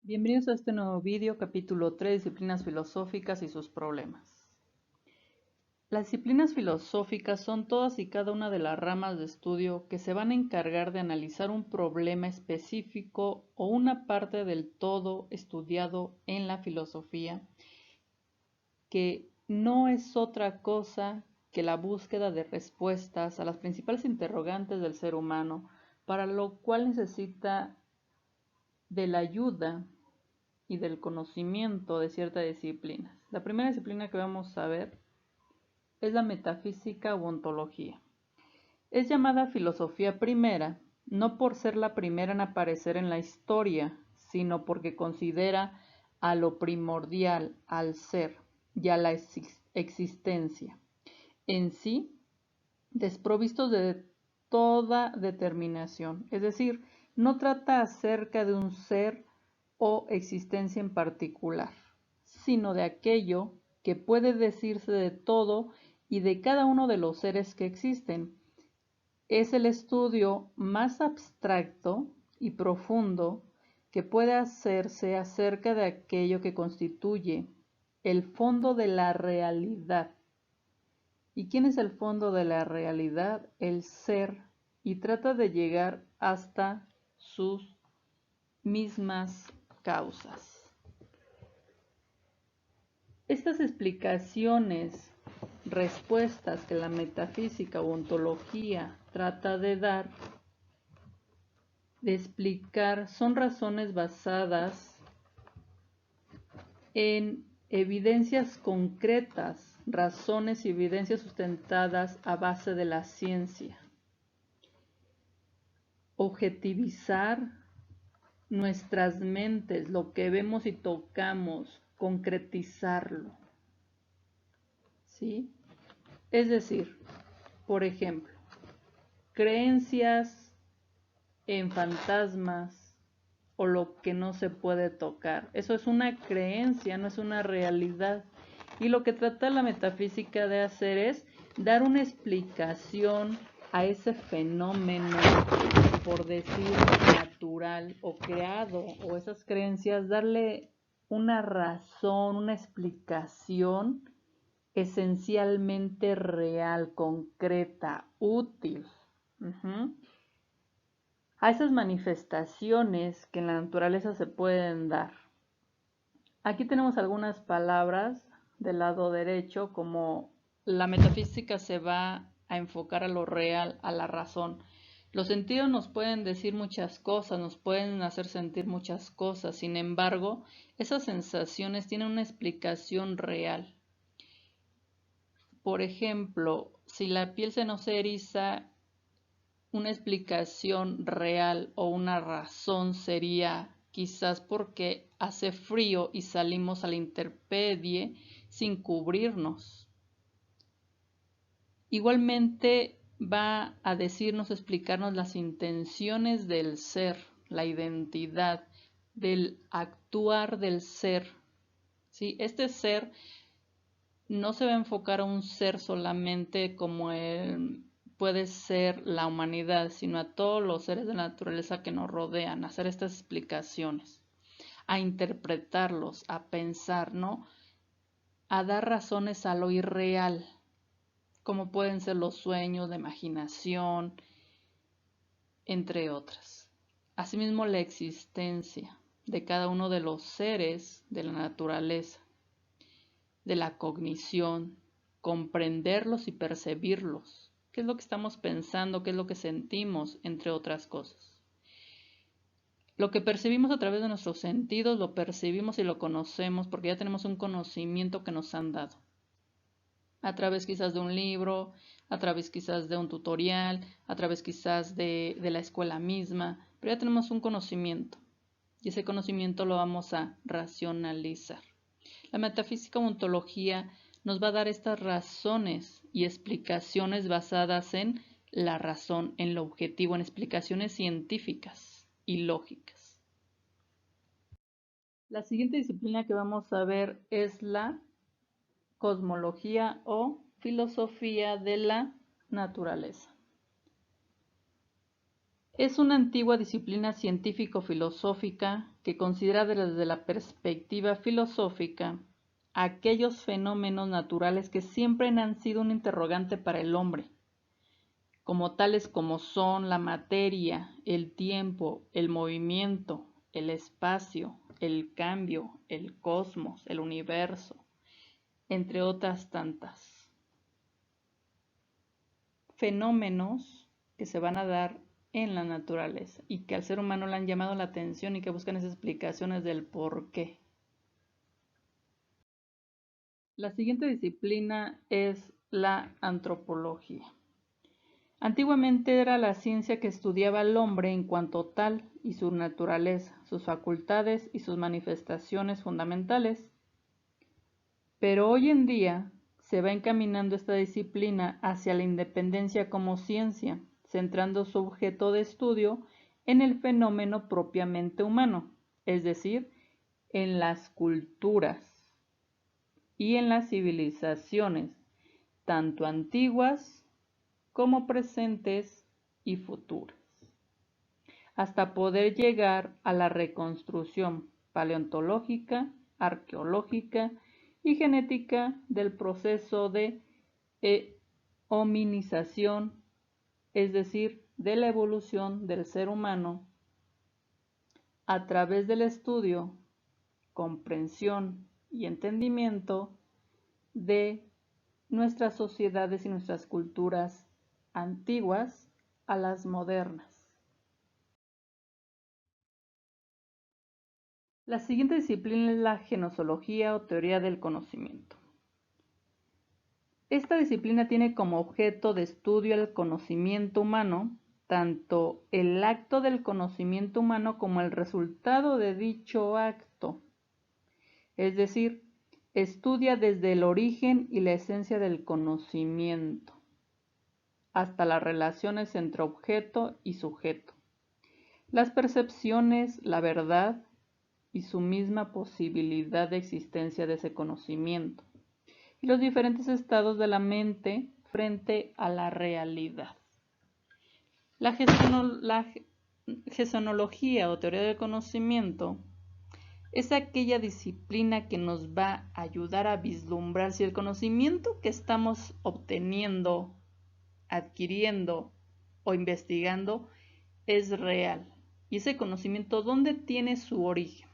Bienvenidos a este nuevo vídeo, capítulo 3, disciplinas filosóficas y sus problemas. Las disciplinas filosóficas son todas y cada una de las ramas de estudio que se van a encargar de analizar un problema específico o una parte del todo estudiado en la filosofía, que no es otra cosa que la búsqueda de respuestas a las principales interrogantes del ser humano, para lo cual necesita de la ayuda y del conocimiento de ciertas disciplinas. La primera disciplina que vamos a ver es la metafísica u ontología. Es llamada filosofía primera, no por ser la primera en aparecer en la historia, sino porque considera a lo primordial, al ser y a la existencia en sí, desprovistos de toda determinación. Es decir, no trata acerca de un ser o existencia en particular, sino de aquello que puede decirse de todo y de cada uno de los seres que existen. Es el estudio más abstracto y profundo que puede hacerse acerca de aquello que constituye el fondo de la realidad. ¿Y quién es el fondo de la realidad? El ser, y trata de llegar hasta sus mismas causas. Estas explicaciones, respuestas que la metafísica o ontología trata de dar, de explicar, son razones basadas en evidencias concretas, razones y evidencias sustentadas a base de la ciencia. Objetivizar nuestras mentes, lo que vemos y tocamos, concretizarlo. ¿Sí? Es decir, por ejemplo, creencias en fantasmas o lo que no se puede tocar. Eso es una creencia, no es una realidad. Y lo que trata la metafísica de hacer es dar una explicación a ese fenómeno, por decir, natural o creado, o esas creencias, darle una razón, una explicación esencialmente real, concreta, útil. A esas manifestaciones que en la naturaleza se pueden dar. Aquí tenemos algunas palabras del lado derecho, como la metafísica se va a enfocar a lo real, a la razón. Los sentidos nos pueden decir muchas cosas, nos pueden hacer sentir muchas cosas, sin embargo, esas sensaciones tienen una explicación real. Por ejemplo, si la piel se nos eriza, una explicación real o una razón sería quizás porque hace frío y salimos a la intemperie sin cubrirnos. Igualmente va a decirnos, explicarnos las intenciones del ser, la identidad, del actuar del ser. ¿Sí? Este ser no se va a enfocar a un ser solamente como puede ser la humanidad, sino a todos los seres de la naturaleza que nos rodean, a hacer estas explicaciones, a interpretarlos, a pensar, ¿no? A dar razones a lo irreal, como pueden ser los sueños, la imaginación, entre otras. Asimismo, la existencia de cada uno de los seres de la naturaleza, de la cognición, comprenderlos y percibirlos. ¿Qué es lo que estamos pensando? ¿Qué es lo que sentimos? Entre otras cosas. Lo que percibimos a través de nuestros sentidos, lo percibimos y lo conocemos porque ya tenemos un conocimiento que nos han dado. A través quizás de un libro, a través quizás de un tutorial, a través quizás de la escuela misma, pero ya tenemos un conocimiento y ese conocimiento lo vamos a racionalizar. La metafísica o ontología nos va a dar estas razones y explicaciones basadas en la razón, en lo objetivo, en explicaciones científicas y lógicas. La siguiente disciplina que vamos a ver es la cosmología o filosofía de la naturaleza. Es una antigua disciplina científico-filosófica que considera desde la perspectiva filosófica aquellos fenómenos naturales que siempre han sido un interrogante para el hombre, como tales como son la materia, el tiempo, el movimiento, el espacio, el cambio, el cosmos, el universo, entre otras tantas. Fenómenos que se van a dar en la naturaleza y que al ser humano le han llamado la atención y que buscan esas explicaciones del por qué. La siguiente disciplina es la antropología. Antiguamente era la ciencia que estudiaba al hombre en cuanto tal y su naturaleza, sus facultades y sus manifestaciones fundamentales. Pero hoy en día se va encaminando esta disciplina hacia la independencia como ciencia, centrando su objeto de estudio en el fenómeno propiamente humano, es decir, en las culturas y en las civilizaciones, tanto antiguas como presentes y futuras, hasta poder llegar a la reconstrucción paleontológica, arqueológica y genética del proceso de hominización, es decir, de la evolución del ser humano a través del estudio, comprensión y entendimiento de nuestras sociedades y nuestras culturas antiguas a las modernas. La siguiente disciplina es la gnoseología o teoría del conocimiento. Esta disciplina tiene como objeto de estudio el conocimiento humano, tanto el acto del conocimiento humano como el resultado de dicho acto. Es decir, estudia desde el origen y la esencia del conocimiento, hasta las relaciones entre objeto y sujeto, las percepciones, la verdad y su misma posibilidad de existencia de ese conocimiento, y los diferentes estados de la mente frente a la realidad. La gestionología o teoría del conocimiento es aquella disciplina que nos va a ayudar a vislumbrar si el conocimiento que estamos obteniendo, adquiriendo o investigando es real. Y ese conocimiento, ¿dónde tiene su origen?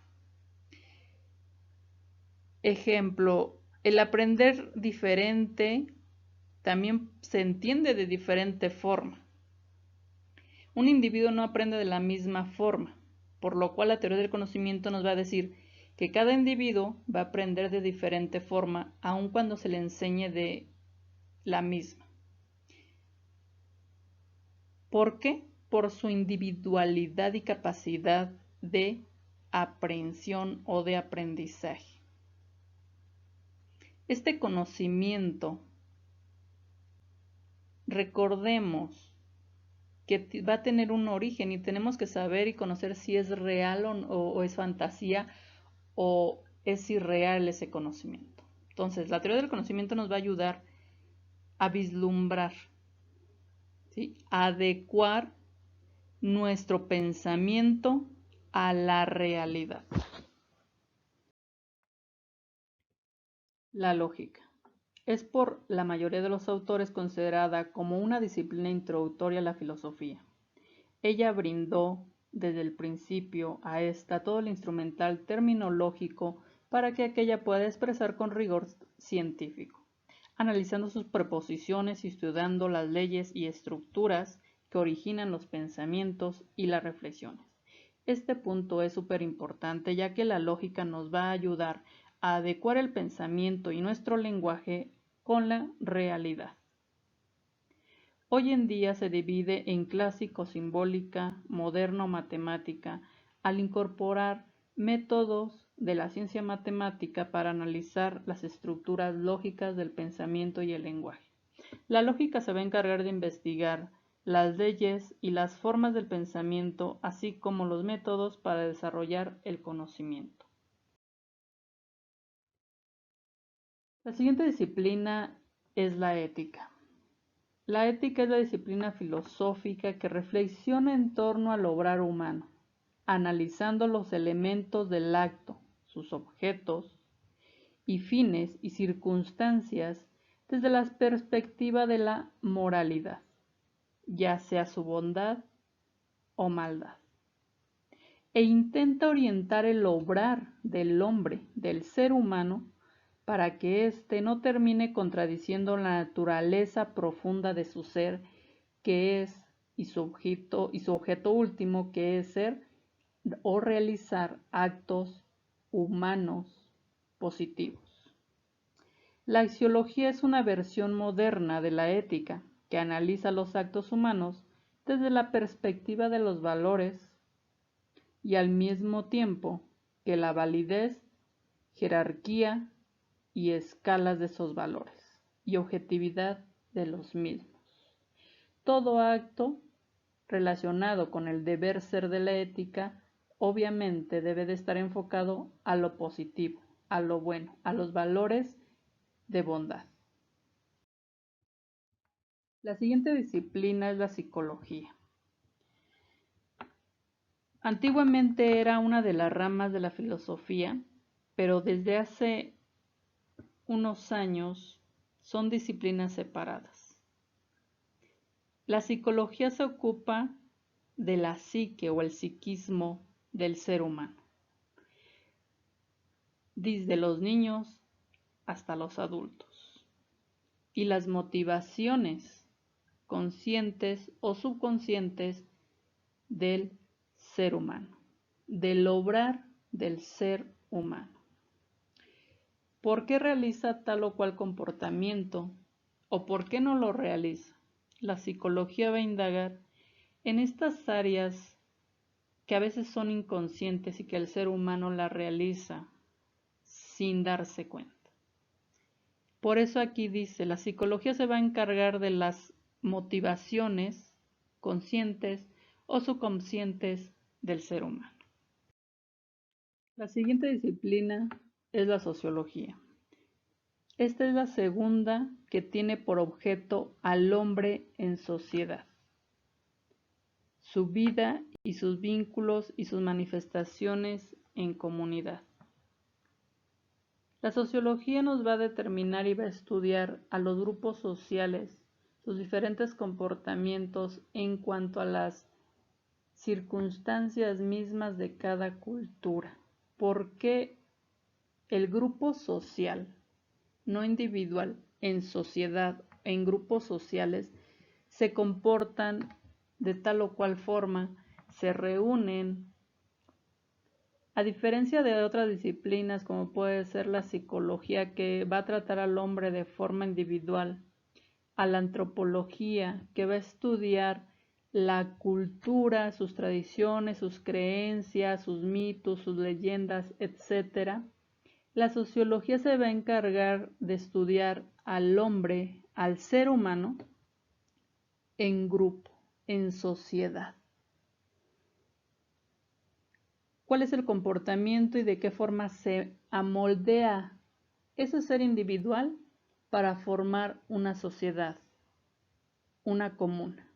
Ejemplo, el aprender diferente también se entiende de diferente forma. Un individuo no aprende de la misma forma, por lo cual la teoría del conocimiento nos va a decir que cada individuo va a aprender de diferente forma, aun cuando se le enseñe de la misma. ¿Por qué? Por su individualidad y capacidad de aprehensión o de aprendizaje. Este conocimiento, recordemos que va a tener un origen y tenemos que saber y conocer si es real o es fantasía o es irreal ese conocimiento. Entonces, la teoría del conocimiento nos va a ayudar a vislumbrar, ¿sí? A adecuar nuestro pensamiento a la realidad. La lógica es por la mayoría de los autores considerada como una disciplina introductoria a la filosofía. Ella brindó desde el principio a esta todo el instrumental terminológico para que aquella pueda expresar con rigor científico, analizando sus preposiciones y estudiando las leyes y estructuras que originan los pensamientos y las reflexiones. Este punto es súper importante ya que la lógica nos va a ayudar a adecuar el pensamiento y nuestro lenguaje con la realidad. Hoy en día se divide en clásico simbólica, moderno matemática, al incorporar métodos de la ciencia matemática para analizar las estructuras lógicas del pensamiento y el lenguaje. La lógica se va a encargar de investigar las leyes y las formas del pensamiento, así como los métodos para desarrollar el conocimiento. La siguiente disciplina es la ética. La ética es la disciplina filosófica que reflexiona en torno al obrar humano, analizando los elementos del acto, sus objetos y fines y circunstancias desde la perspectiva de la moralidad, ya sea su bondad o maldad, e intenta orientar el obrar del hombre, del ser humano, para que éste no termine contradiciendo la naturaleza profunda de su ser, que es, y su objeto último, que es ser o realizar actos humanos positivos. La axiología es una versión moderna de la ética que analiza los actos humanos desde la perspectiva de los valores y al mismo tiempo que la validez, jerarquía y escalas de esos valores y objetividad de los mismos. Todo acto relacionado con el deber ser de la ética obviamente debe de estar enfocado a lo positivo, a lo bueno, a los valores de bondad. La siguiente disciplina es la psicología. Antiguamente era una de las ramas de la filosofía, pero desde hace unos años son disciplinas separadas. La psicología se ocupa de la psique o el psiquismo del ser humano, desde los niños hasta los adultos, y las motivaciones conscientes o subconscientes del ser humano, del obrar del ser humano. ¿Por qué realiza tal o cual comportamiento o por qué no lo realiza? La psicología va a indagar en estas áreas que a veces son inconscientes y que el ser humano la realiza sin darse cuenta. Por eso aquí dice, la psicología se va a encargar de las motivaciones conscientes o subconscientes del ser humano. La siguiente disciplina es la sociología. Esta es la segunda que tiene por objeto al hombre en sociedad, su vida y sus vínculos y sus manifestaciones en comunidad. La sociología nos va a determinar y va a estudiar a los grupos sociales, sus diferentes comportamientos en cuanto a las circunstancias mismas de cada cultura. ¿Por qué el grupo social, no individual, en sociedad, en grupos sociales, se comportan de tal o cual forma, se reúnen? A diferencia de otras disciplinas como puede ser la psicología, que va a tratar al hombre de forma individual, a la antropología, que va a estudiar la cultura, sus tradiciones, sus creencias, sus mitos, sus leyendas, etc. La sociología se va a encargar de estudiar al hombre, al ser humano, en grupo, en sociedad. ¿Cuál es el comportamiento y de qué forma se amoldea ese ser individual para formar una sociedad, una comuna?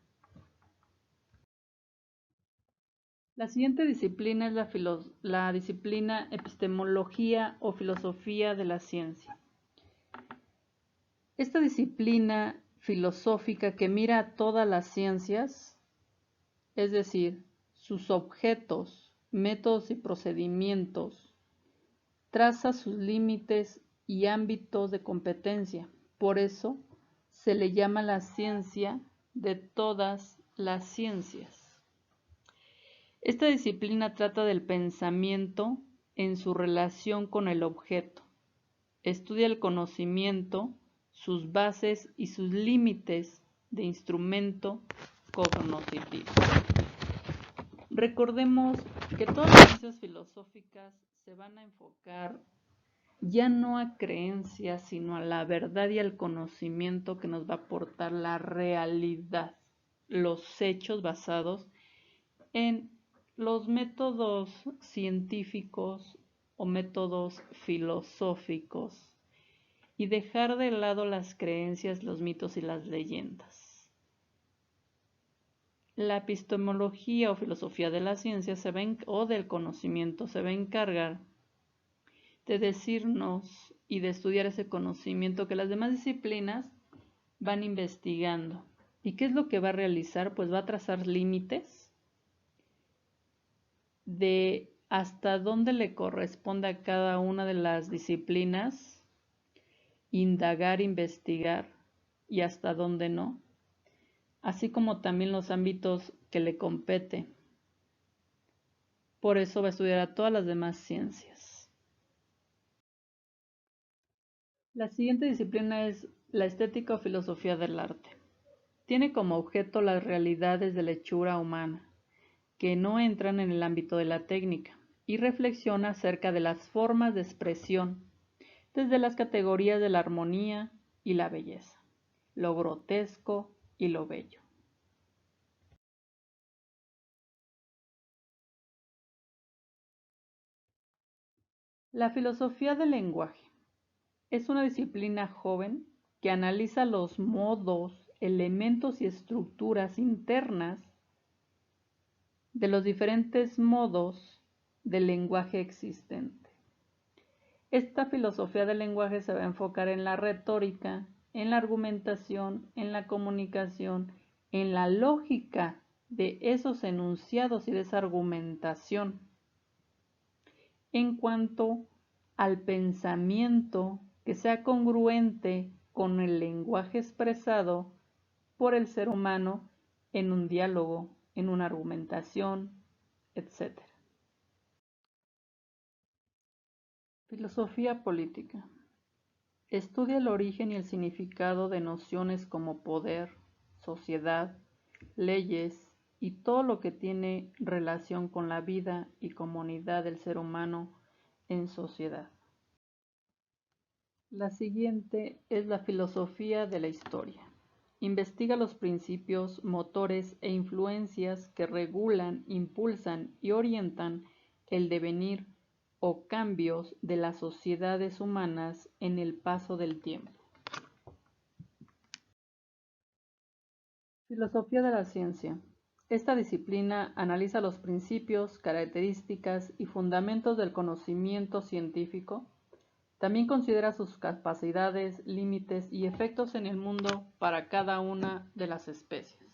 La siguiente disciplina es la disciplina epistemología o filosofía de la ciencia. Esta disciplina filosófica que mira a todas las ciencias, es decir, sus objetos, métodos y procedimientos, traza sus límites y ámbitos de competencia. Por eso se le llama la ciencia de todas las ciencias. Esta disciplina trata del pensamiento en su relación con el objeto. Estudia el conocimiento, sus bases y sus límites de instrumento cognitivo. Recordemos que todas las ciencias filosóficas se van a enfocar ya no a creencias, sino a la verdad y al conocimiento que nos va a aportar la realidad, los hechos basados en los métodos científicos o métodos filosóficos y dejar de lado las creencias, los mitos y las leyendas. La epistemología o filosofía de la ciencia o del conocimiento se va a encargar de decirnos y de estudiar ese conocimiento que las demás disciplinas van investigando. ¿Y qué es lo que va a realizar? Pues va a trazar límites de hasta dónde le corresponde a cada una de las disciplinas indagar, investigar y hasta dónde no, así como también los ámbitos que le compete. Por eso va a estudiar a todas las demás ciencias. La siguiente disciplina es la estética o filosofía del arte. Tiene como objeto las realidades de la hechura humana, que no entran en el ámbito de la técnica, y reflexiona acerca de las formas de expresión, desde las categorías de la armonía y la belleza, lo grotesco y lo bello. La filosofía del lenguaje es una disciplina joven que analiza los modos, elementos y estructuras internas de los diferentes modos del lenguaje existente. Esta filosofía del lenguaje se va a enfocar en la retórica, en la argumentación, en la comunicación, en la lógica de esos enunciados y de esa argumentación. En cuanto al pensamiento que sea congruente con el lenguaje expresado por el ser humano en un diálogo, en una argumentación, etc. Filosofía política. Estudia el origen y el significado de nociones como poder, sociedad, leyes y todo lo que tiene relación con la vida y comunidad del ser humano en sociedad. La siguiente es la filosofía de la historia. Investiga los principios, motores e influencias que regulan, impulsan y orientan el devenir o cambios de las sociedades humanas en el paso del tiempo. Filosofía de la ciencia. Esta disciplina analiza los principios, características y fundamentos del conocimiento científico. También considera sus capacidades, límites y efectos en el mundo para cada una de las especies.